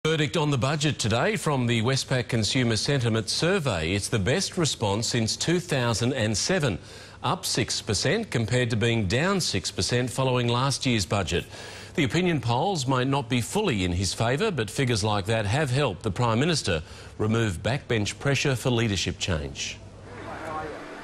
Verdict on the budget today from the Westpac Consumer Sentiment Survey. It's the best response since 2007, up 6% compared to being down 6% following last year's budget. The opinion polls might not be fully in his favour, but figures like that have helped the Prime Minister remove backbench pressure for leadership change.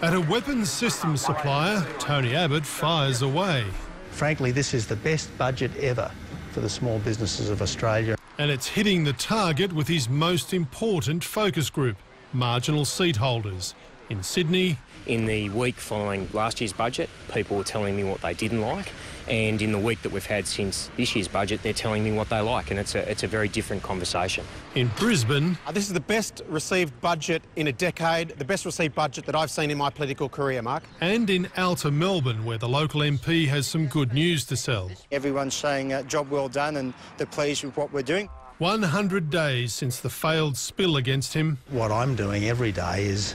At a weapons systems supplier, Tony Abbott fires away. Frankly, this is the best budget ever for the small businesses of Australia. And it's hitting the target with his most important focus group, marginal seat holders. In Sydney, in the week following last year's budget, people were telling me what they didn't like, and in the week that we've had since this year's budget, they're telling me what they like, and it's a very different conversation. In Brisbane, this is the best received budget in a decade, the best received budget that I've seen in my political career, Mark. And in Outer Melbourne, where the local MP has some good news to sell. Everyone's saying job well done and they're pleased with what we're doing. 100 days since the failed spill against him. What I'm doing every day is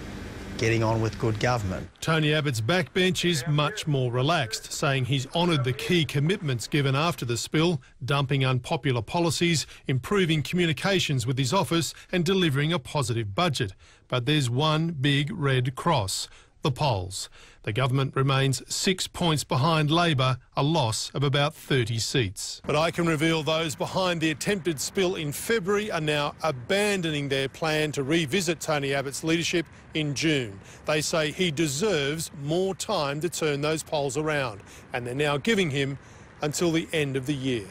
getting on with good government. Tony Abbott's backbench is much more relaxed, saying he's honoured the key commitments given after the spill, dumping unpopular policies, improving communications with his office and delivering a positive budget. But there's one big red cross: the polls. The government remains 6 points behind Labor, a loss of about 30 seats. But I can reveal those behind the attempted spill in February are now abandoning their plan to revisit Tony Abbott's leadership in June. They say he deserves more time to turn those polls around, and they're now giving him until the end of the year.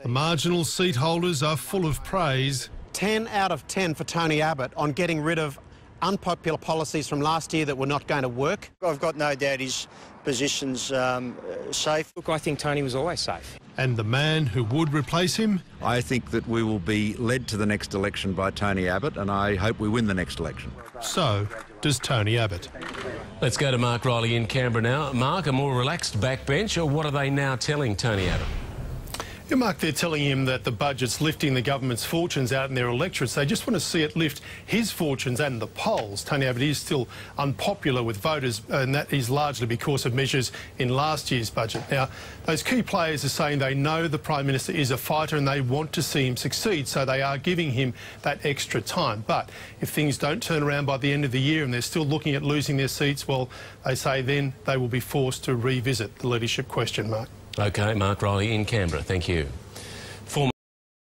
The marginal seat holders are full of praise. 10 out of 10 for Tony Abbott on getting rid of unpopular policies from last year that were not going to work. I've got no doubt his position's safe. Look, I think Tony was always safe. And the man who would replace him? I think that we will be led to the next election by Tony Abbott, and I hope we win the next election. So does Tony Abbott. Let's go to Mark Riley in Canberra now. Mark, a more relaxed backbench, or what are they now telling Tony Abbott? Yeah, Mark, they're telling him that the budget's lifting the government's fortunes out in their electorates. They just want to see it lift his fortunes and the polls. Tony Abbott is still unpopular with voters, and that is largely because of measures in last year's budget. Now, those key players are saying they know the Prime Minister is a fighter and they want to see him succeed, so they are giving him that extra time. But if things don't turn around by the end of the year and they're still looking at losing their seats, well, they say then they will be forced to revisit the leadership question, Mark. OK, Mark Riley in Canberra. Thank you.